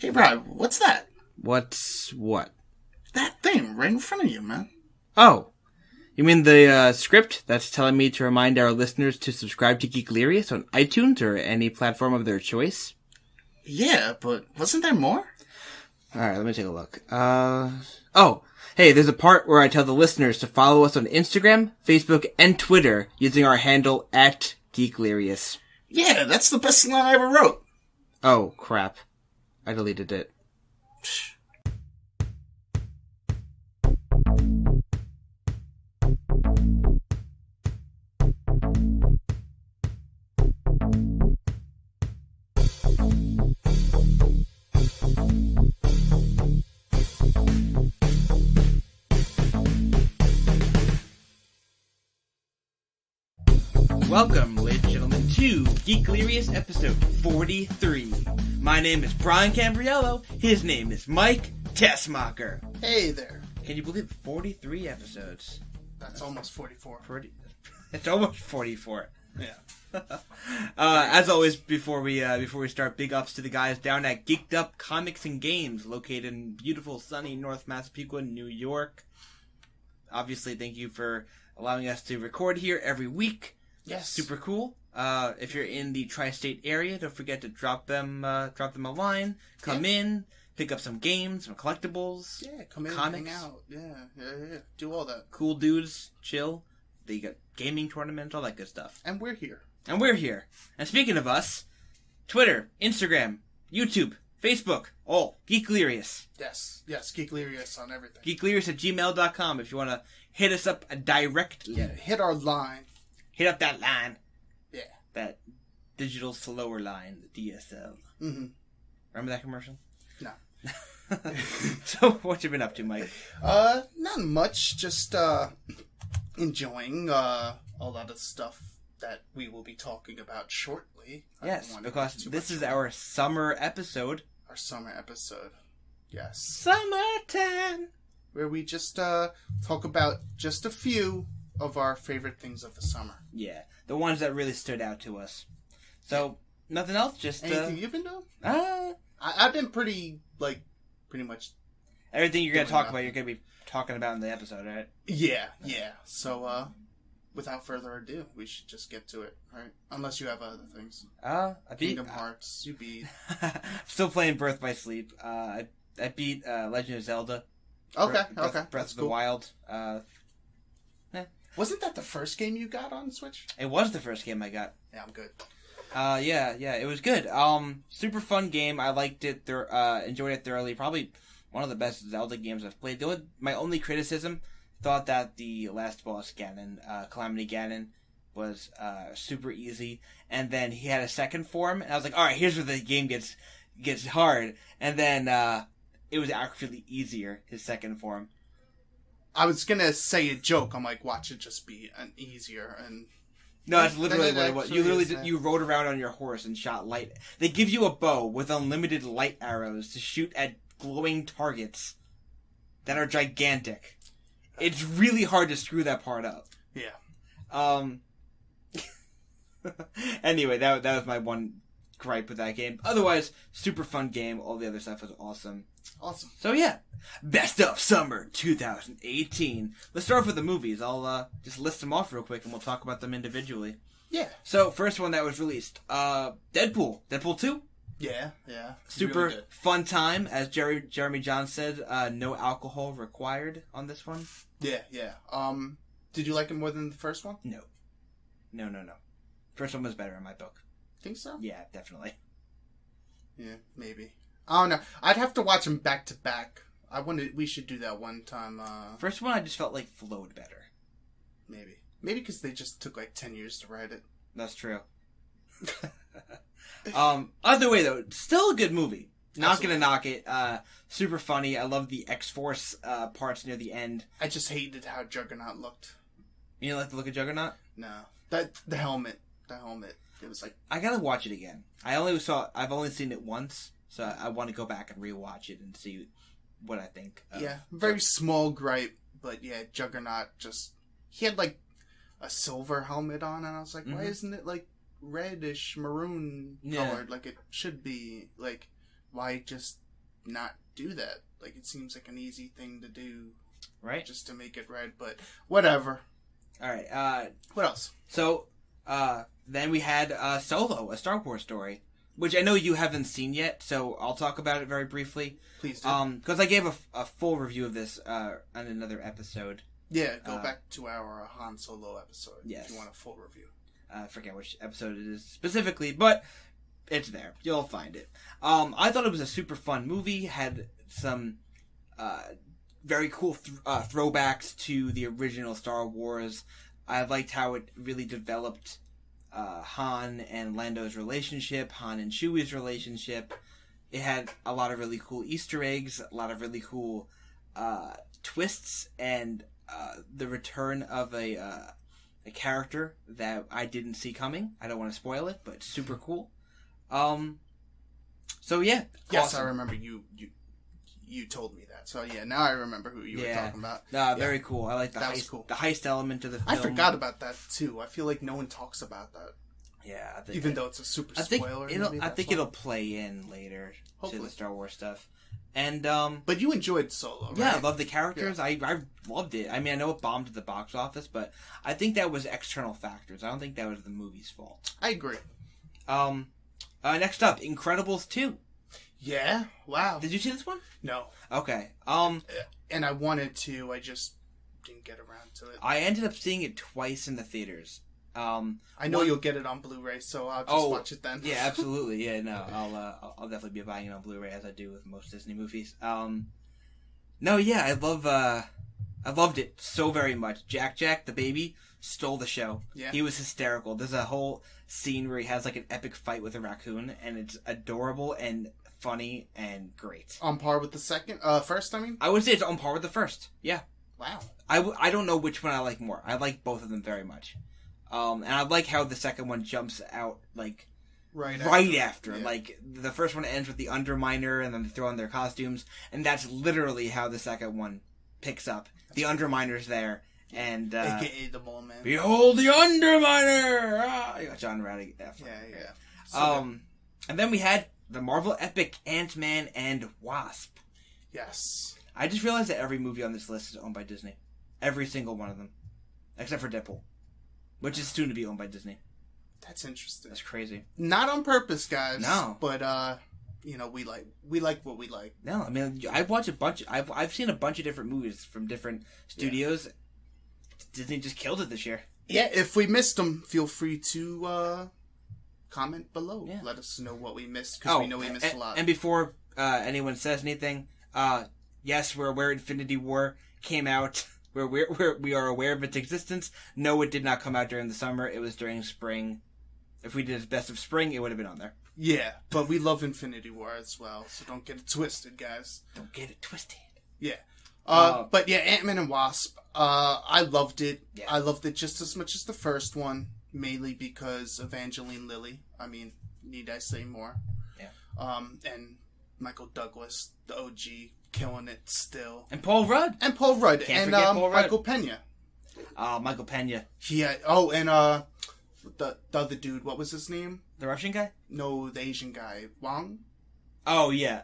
Hey, Brad, what's that? What's what? That thing right in front of you, man. Oh, you mean the script that's telling me to remind our listeners to subscribe to Geeklirious on iTunes or any platform of their choice? Yeah, but wasn't there more? Alright, let me take a look. Oh, hey, there's a part where I tell the listeners to follow us on Instagram, Facebook, and Twitter using our handle @Geeklirious. Yeah, that's the best line I ever wrote. Oh, crap. I deleted it. Welcome, ladies and gentlemen, to Geeklirious episode 43. My name is Brian Cambriello. His name is Mike Tessmacher. Hey there. Can you believe 43 episodes? That's almost 44. It's almost 44. Yeah. As always, before we start, big ups to the guys down at Geeked Up Comics and Games, located in beautiful, sunny North Massapequa, New York. Obviously, thank you for allowing us to record here every week. Yes. Super cool. If you're in the tri-state area, don't forget to drop them a line. Come in, pick up some games, some collectibles. Yeah, come in, comics. hang out. Yeah. Do all that. Cool dudes, chill. They got gaming tournaments, all that good stuff. And we're here. And speaking of us, Twitter, Instagram, YouTube, Facebook, all Geeklirious. Yes, Geeklirious on everything. Geeklirious@gmail.com if you want to hit us up directly. Yeah, hit our line. Hit up that line. Yeah. That digital slower line, the DSL. Mm-hmm. Remember that commercial? No. So, what you been up to, Mike? Not much. Just, enjoying, a lot of stuff that we will be talking about shortly. Yes, because this is our summer episode. Our summer episode. Yes. Summertime! Where we just, talk about just a few of our favorite things of the summer. Yeah, the ones that really stood out to us. So, nothing else, just... Anything you've been doing? I've been pretty much... Everything you're going to talk about, you're going to be talking about in the episode, right? Yeah. So, without further ado, we should just get to it, right? Unless you have other things. I beat... Kingdom Hearts, you beat... Still playing Birth by Sleep. I beat Legend of Zelda. Okay. Breath of the Wild. Wasn't that the first game you got on Switch? It was the first game I got. Yeah, I'm good. Yeah, it was good. Super fun game. I liked it. Enjoyed it thoroughly. Probably one of the best Zelda games I've played. My only criticism, thought that the last boss, Ganon, Calamity Ganon, was super easy. And then he had a second form, and I was like, all right, here's where the game gets hard. And then it was actually easier, his second form. I was gonna say a joke. I'm like, watch it just be an easier and... No, that's literally what it was. You rode around on your horse and shot light. They give you a bow with unlimited light arrows to shoot at glowing targets that are gigantic. It's really hard to screw that part up. Yeah. Anyway, that was my one gripe with that game. Otherwise, super fun game. All the other stuff was awesome. Awesome. So yeah, best of summer 2018. Let's start off with the movies. I'll just list them off real quick and we'll talk about them individually. Yeah. So, first one that was released, Deadpool 2. Yeah. Super really fun time, as Jeremy Johns said, no alcohol required on this one. Yeah. Did you like it more than the first one? No. First one was better in my book. Think so? Yeah, definitely. Yeah, maybe. I don't know. I'd have to watch them back to back. We should do that one time. First one I just felt like flowed better. Maybe because they just took like 10 years to write it. That's true. Either way though, still a good movie. Not gonna knock it. Super funny. I love the X-Force parts near the end. I just hated how Juggernaut looked. You didn't like the look of Juggernaut? No. The helmet. It was like... I gotta watch it again. I've only seen it once, so I want to go back and rewatch it and see what I think. Very small gripe, but yeah, Juggernaut he had like a silver helmet on, and I was like, why isn't it like reddish maroon colored like it should be? Like, why just not do that? Like, it seems like an easy thing to do, right? Just to make it red, but whatever. All right. What else? So, then we had Solo, a Star Wars story, which I know you haven't seen yet, so I'll talk about it very briefly. Please do. Because I gave a full review of this on another episode. Yeah, go back to our Han Solo episode yes. if you want a full review. I forget which episode it is specifically, but it's there. You'll find it. I thought it was a super fun movie. Had some very cool throwbacks to the original Star Wars. I liked how it really developed Han and Lando's relationship, Han and Chewie's relationship. It had a lot of really cool Easter eggs, a lot of really cool twists, and the return of a character that I didn't see coming. I don't want to spoil it, but it's super cool. So yeah. Yes, awesome. I remember you told me that. So yeah, now I remember who you were talking about. Very cool. I like the heist element of the film. I forgot about that too. I feel like no one talks about that. Yeah, even though it's a super spoiler. I think it'll play in later to the Star Wars stuff. And but you enjoyed Solo, right? Yeah, I love the characters. Yeah. I loved it. I mean, I know it bombed at the box office, but I think that was external factors. I don't think that was the movie's fault. I agree. Next up, Incredibles 2. Yeah. Wow. Did you see this one? No. Okay. And I wanted to. I just didn't get around to it. I ended up seeing it twice in the theaters. I know you'll get it on Blu-ray, so I'll just watch it then. Yeah, absolutely. Yeah, no, I'll definitely be buying it on Blu-ray as I do with most Disney movies. No, yeah, I loved it so very much. Jack, the baby, stole the show. Yeah. He was hysterical. There's a whole scene where he has like an epic fight with a raccoon, and it's adorable and funny and great. On par with the first, I mean? I would say it's on par with the first. Yeah. Wow. I don't know which one I like more. I like both of them very much. And I like how the second one jumps out, like, right after. Yeah. Like, the first one ends with the Underminer, and then they throw on their costumes, and that's literally how the second one picks up. The Underminer's there, and... AKA the Mole Man. Behold the Underminer! Ah! You got John Rowdy. Yeah. So and then we had the Marvel epic Ant-Man and Wasp. Yes. I just realized that every movie on this list is owned by Disney. Every single one of them. Except for Deadpool. Which is soon to be owned by Disney. That's interesting. That's crazy. Not on purpose, guys. No. But, we like what we like. No, I mean, I've seen a bunch of different movies from different studios. Yeah. Disney just killed it this year. Yeah, if we missed them, feel free to comment below. Yeah. Let us know what we missed, because we know we missed a lot. And before anyone says anything, yes, we're aware Infinity War came out. We are aware of its existence. No, it did not come out during the summer. It was during spring. If we did Best of Spring, it would have been on there. Yeah, but we love Infinity War as well, so don't get it twisted, guys. Don't get it twisted. Yeah. But yeah, Ant-Man and Wasp, I loved it. Yeah. I loved it just as much as the first one, mainly because Evangeline Lilly. I mean, need I say more? Yeah. And Michael Douglas, the OG, killing it still. And Paul Rudd. Can't forget Paul Rudd. Michael Pena. Michael Pena. Yeah. Oh, and the other dude, what was his name? The Russian guy? No, the Asian guy. Wong? Oh, yeah.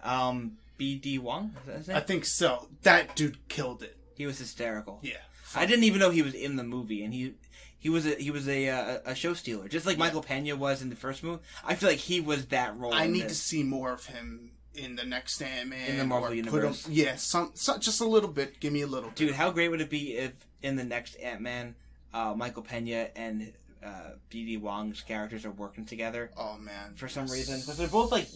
B.D. Wong? Is that his name? I think so. That dude killed it. He was hysterical. Yeah. I didn't even know he was in the movie, and he was a show stealer, just like Michael Pena was in the first movie. I feel like he was that role. I need to see more of him in the next Ant-Man. In the Marvel Universe. Some just a little bit. Give me a little bit. Dude, how great would it be if in the next Ant-Man, Michael Pena and B.D. Wong's characters are working together? Oh, man. For some reason. Because they're both like,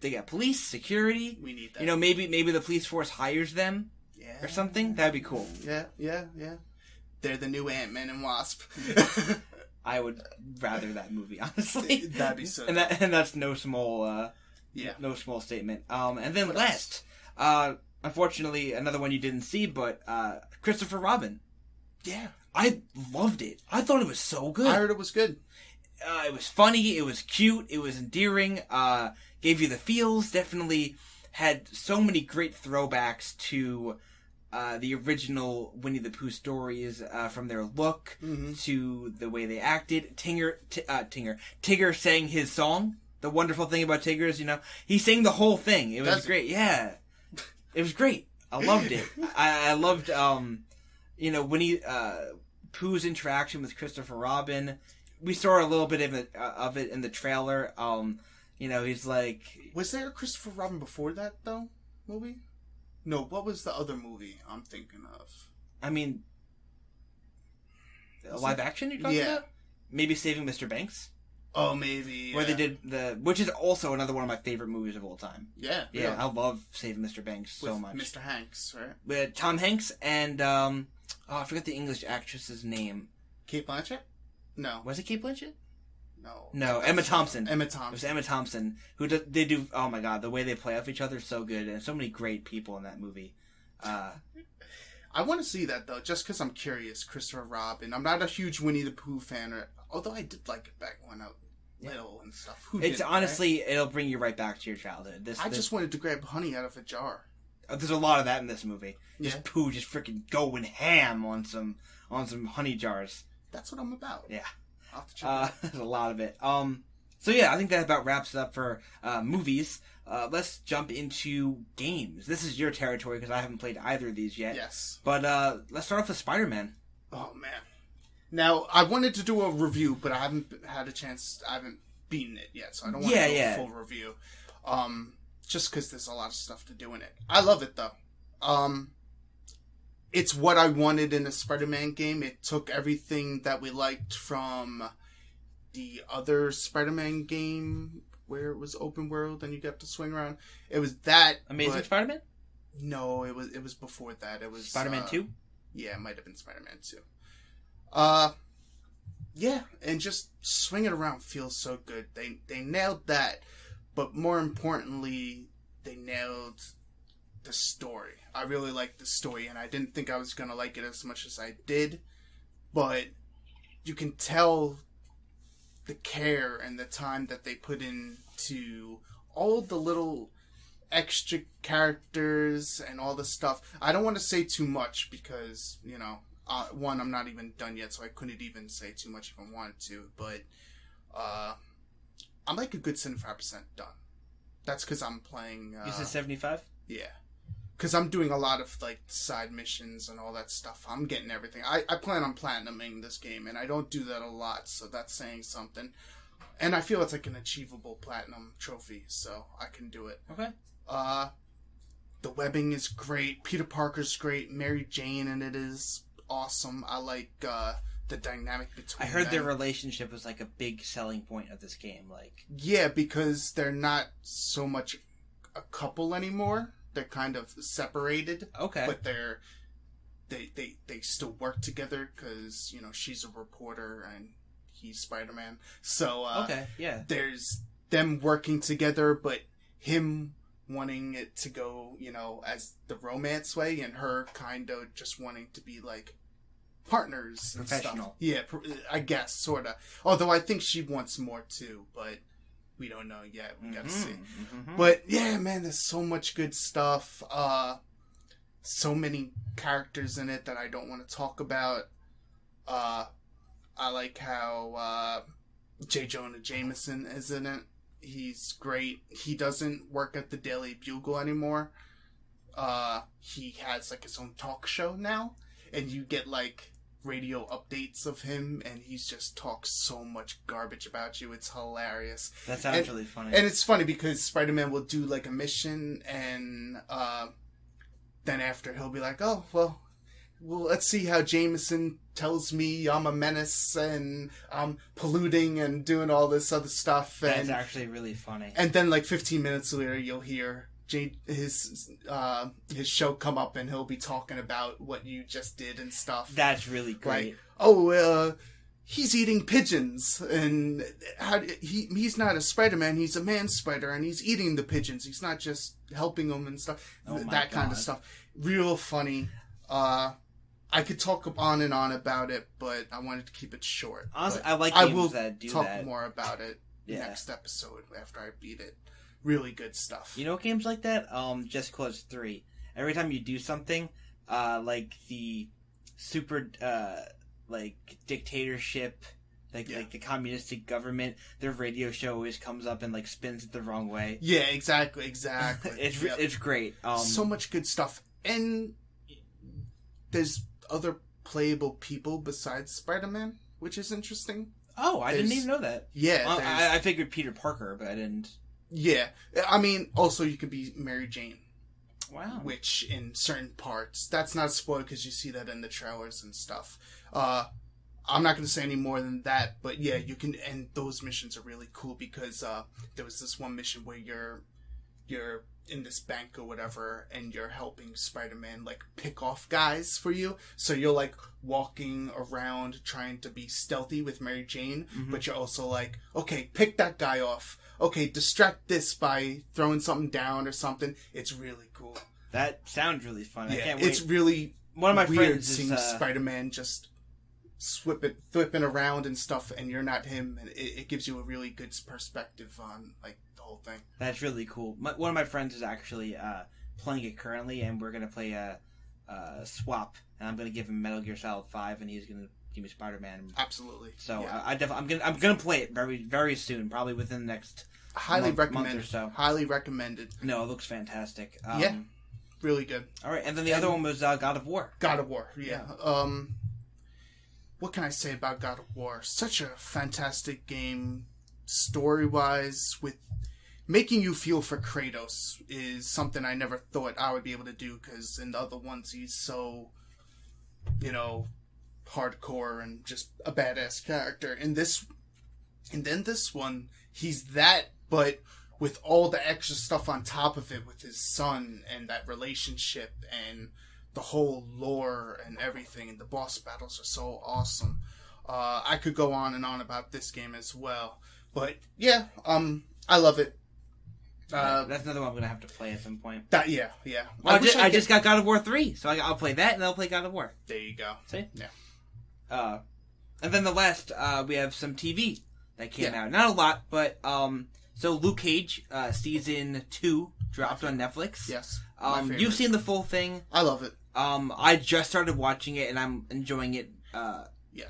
they got police, security. We need that. Maybe the police force hires them. Yeah. Or something. That'd be cool. Yeah. They're the new Ant-Man and Wasp. I would rather that movie, honestly. That'd be so. And that's no small... no small statement. And then last, unfortunately, another one you didn't see, but Christopher Robin. Yeah. I loved it. I thought it was so good. I heard it was good. It was funny. It was cute. It was endearing. Gave you the feels. Definitely had so many great throwbacks to the original Winnie the Pooh stories, from their look to the way they acted. Tigger sang his song. The wonderful thing about Tigger is, he sang the whole thing. It was great. Yeah. It was great. I loved it. I loved, when Pooh's interaction with Christopher Robin. We saw a little bit of it in the trailer. He's like... Was there a Christopher Robin before that, though, movie? No, what was the other movie I'm thinking of? I mean... live action you're talking about? Maybe Saving Mr. Banks? Oh, maybe. Where they did which is also another one of my favorite movies of all time. Yeah. Yeah, really. I love Saving Mr. Banks so much. Mr. Hanks, right? With Tom Hanks and, I forgot the English actress's name. Kate Blanchett? No. Was it Kate Blanchett? No, Emma Thompson. Emma Thompson. It was Emma Thompson. They do, oh my god, the way they play off each other is so good, and so many great people in that movie. I want to see that, though, just because I'm curious. Christopher Robin. I'm not a huge Winnie the Pooh fan, although I did like it back when I was little and stuff. Honestly, right? It'll bring you right back to your childhood. I just wanted to grab honey out of a jar. There's a lot of that in this movie. Just Pooh just freaking going ham on some honey jars. That's what I'm about. Yeah. There's a lot of it. So yeah, I think that about wraps it up for movies. Let's jump into games. This is your territory because I haven't played either of these yet. Yes. But let's start off with Spider-Man. Oh, man. Now, I wanted to do a review, but I haven't had a chance. I haven't beaten it yet, so I don't want to do a full review. Just because there's a lot of stuff to do in it. I love it, though. It's what I wanted in a Spider-Man game. It took everything that we liked from the other Spider-Man game where it was open world and you got to swing around. It was that. Amazing Spider-Man? No, it was before that. It was Spider-Man 2? Yeah, it might have been Spider-Man 2. Yeah, and just swinging around feels so good. They nailed that, but more importantly, they nailed the story. I really liked the story, and I didn't think I was going to like it as much as I did, but you can tell the care and the time that they put into all the little extra characters and all the stuff. I don't want to say too much because, one, I'm not even done yet, so I couldn't even say too much if I wanted to, but I'm like a good 75% done. That's because I'm playing... you said 75? Yeah. Because I'm doing a lot of, side missions and all that stuff. I'm getting everything. I plan on platinuming this game, and I don't do that a lot, so that's saying something. And I feel it's like an achievable platinum trophy, so I can do it. Okay. The webbing is great. Peter Parker's great. Mary Jane in it is awesome. I like the dynamic between I heard them. their relationship was, a big selling point of this game. Yeah, because they're not so much a couple anymore. They're kind of separated. Okay. But they still work together because, she's a reporter and he's Spider-Man. So, okay, yeah. There's them working together, but him wanting it to go, as the romance way and her kind of just wanting to be, partners and professional stuff. Yeah, I guess, sort of. Although I think she wants more, too, but... we don't know yet. We gotta see. Mm-hmm. But yeah, man, there's so much good stuff. So many characters in it that I don't want to talk about. I like how J. Jonah Jameson is in it. He's great. He doesn't work at the Daily Bugle anymore. He has his own talk show now, and you get radio updates of him, and he's just talks so much garbage about you. It's hilarious. That sounds really funny. And it's funny because Spider-Man will do a mission, and then after he'll be like, "Oh, well, let's see how Jameson tells me I'm a menace and I'm polluting and doing all this other stuff." That's actually really funny. And then 15 minutes later, you'll hear his show come up, and he'll be talking about what you just did and stuff. That's really great. He's eating pigeons, and he's not a Spider-Man, he's a man spider, and he's eating the pigeons. He's not just helping them and stuff. That kind of stuff. Real funny. I could talk on and on about it, but I wanted to keep it short. Honestly, I like games that do that. I will talk more about it next episode after I beat it. Really good stuff. You know what games like that? Just Cause 3. Every time you do something, like the super, dictatorship Like the communistic government, their radio show always comes up and like spins it the wrong way. Yeah, exactly. It's great. So much good stuff, and there's other playable people besides Spider-Man, which is interesting. Oh, I didn't even know that. Yeah, I figured Peter Parker, but I didn't. Yeah, I mean, also you could be Mary Jane. Wow. Which in certain parts, that's not spoiled because you see that in the trailers and stuff. I'm not going to say any more than that, but yeah, you can, and those missions are really cool because there was this one mission where you're in this bank or whatever, and you're helping Spider-Man like pick off guys for you. So you're like walking around trying to be stealthy with Mary Jane, but you're also like, okay, pick that guy off. Okay, distract this by throwing something down or something. It's really cool. That sounds really fun. Yeah, I can't wait. It's really one of my weird friends seeing is, Spider-Man just flipping around and stuff, and you're not him, and it gives you a really good perspective on like the whole thing. That's really cool. One of my friends is actually playing it currently, and we're gonna play a swap, and I'm gonna give him Metal Gear Solid 5, and he's gonna give me Spider-Man. Absolutely. So yeah. I'm gonna play it very very soon, probably within the next month or so. Highly recommended. No, it looks fantastic. Yeah, really good. All right, and then the other one was God of War. God of War, yeah. What can I say about God of War? Such a fantastic game, story-wise, with making you feel for Kratos is something I never thought I would be able to do, because in the other ones he's so, hardcore and just a badass character. And then this one, he's that, but with all the extra stuff on top of it with his son and that relationship and the whole lore and everything, and the boss battles are so awesome. I could go on and on about this game as well, but yeah, I love it. That's another one I'm gonna have to play at some point. Yeah. I just got God of War 3, so I'll play that and I'll play God of War. There you go. See? Yeah. And then the last, we have some TV that came out. Not a lot, but so Luke Cage, season 2 dropped on Netflix. Yes. You've seen the full thing. I love it. I just started watching it and I'm enjoying it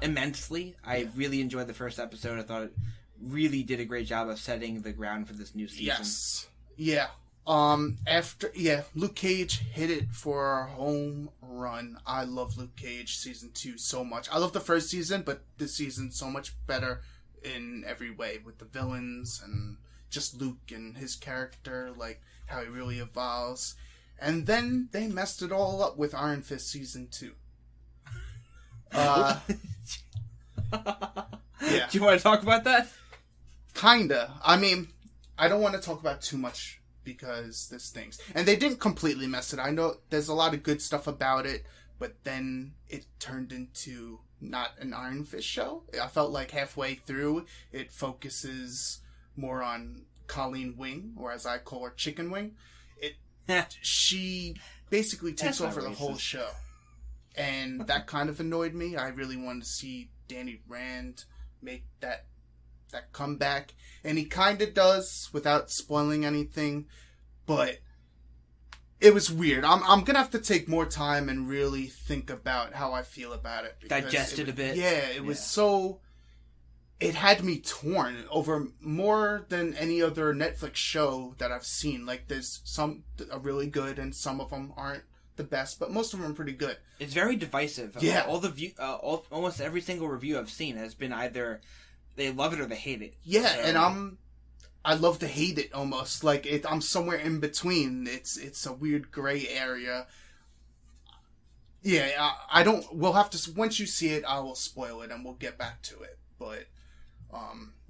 immensely. I really enjoyed the first episode. I thought it really did a great job of setting the ground for this new season. Yes. Yeah. Luke Cage hit it for a home run. I love Luke Cage season 2 so much. I love the first season, but this season's so much better in every way, with the villains and just Luke and his character, like how he really evolves. And then they messed it all up with Iron Fist season 2. Yeah. Do you want to talk about that? Kinda. I mean, I don't want to talk about too much because this things. And they didn't completely mess it. I know there's a lot of good stuff about it, but then it turned into not an Iron Fist show. I felt like halfway through, it focuses more on Colleen Wing, or as I call her, Chicken Wing. She basically takes over the whole show. And that kind of annoyed me. I really wanted to see Danny Rand make that comeback. And he kind of does, without spoiling anything. But it was weird. I'm going to have to take more time and really think about how I feel about it. Digest it a bit. Yeah, it was so... It had me torn over more than any other Netflix show that I've seen. Like, there's some that are really good, and some of them aren't the best, but most of them are pretty good. It's very divisive. Yeah. Almost every single review I've seen has been either they love it or they hate it. Yeah, so. And I love to hate it almost. Like, I'm somewhere in between. It's a weird gray area. Yeah, I don't... We'll have to... Once you see it, I will spoil it, and we'll get back to it. But...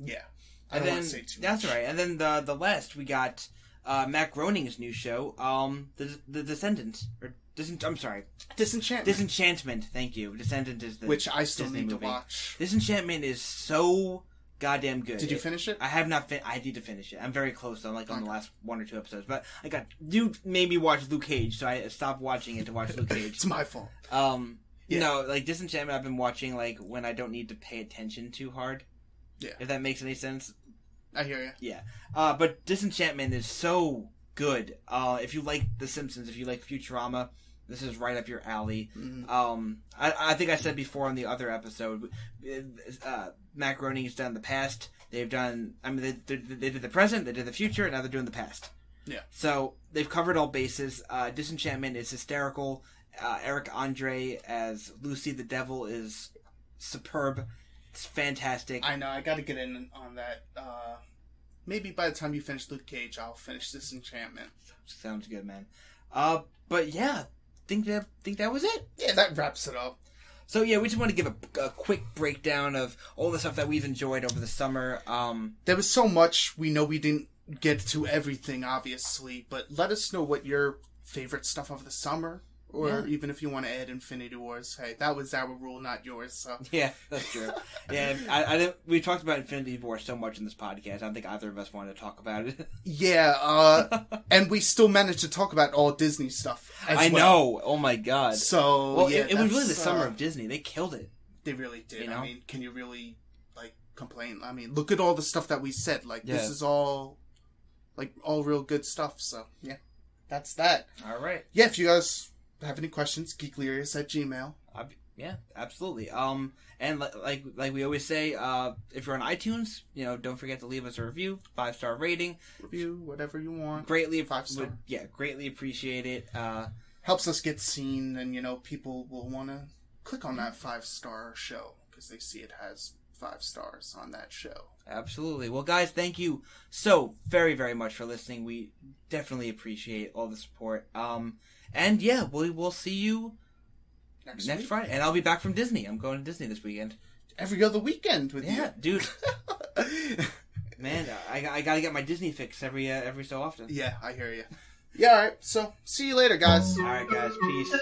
yeah. I don't want to say too much. That's right. And then the last, we got Matt Groening's new show, The Descendants. I'm sorry. Disenchantment. Disenchantment, thank you. Descendant is the Which I still Disney need movie. to watch. Disenchantment is so goddamn good. Did you finish it? I have not I need to finish it. I'm very close. I'm on the last 1 or 2 episodes. But you made me watch Luke Cage, so I stopped watching it to watch Luke Cage. It's my fault. Like Disenchantment I've been watching like when I don't need to pay attention too hard. Yeah. If that makes any sense. I hear you. Yeah. But Disenchantment is so good. If you like The Simpsons, if you like Futurama, this is right up your alley. Mm-hmm. I think I said before on the other episode, Macaroni's done the past. They've done. I mean, they did the present. They did the future. And now they're doing the past. Yeah. So they've covered all bases. Disenchantment is hysterical. Eric Andre as Lucy the Devil is superb. It's fantastic. I know. I got to get in on that. Maybe by the time you finish Luke Cage, I'll finish Disenchantment. Sounds good, man. But yeah, think that was it. Yeah, that wraps it up. So yeah, we just want to give a quick breakdown of all the stuff that we've enjoyed over the summer. There was so much. We know we didn't get to everything, obviously, but let us know what your favorite stuff of the summer, or even if you want to add Infinity Wars. Hey, that was our rule, not yours. So yeah, that's true. Yeah, I didn't. We talked about Infinity War so much in this podcast. I don't think either of us wanted to talk about it. Yeah, and we still managed to talk about all Disney stuff. I know. Oh my god. So well, yeah, it was really the summer of Disney. They killed it. They really did. You know? I mean, can you really complain? I mean, look at all the stuff that we said. This is all real good stuff. So yeah, that's that. All right. Yeah, if you guys have any questions, geeklirious@gmail.com. Yeah, absolutely. And like we always say, if you're on iTunes, don't forget to leave us a review, 5-star rating, whatever you want. Greatly 5-star. Yeah, greatly appreciate it. Helps us get seen, and people will want to click on that 5-star show because they see it has 5 stars on that show. Absolutely. Well, guys, thank you so very, very much for listening. We definitely appreciate all the support. And yeah, we'll see you next Friday. And I'll be back from Disney. I'm going to Disney this weekend. Every other weekend with you. Yeah, dude. Man, I gotta get my Disney fix every so often. Yeah, I hear you. Yeah, alright. So, see you later, guys. Alright, guys. Peace.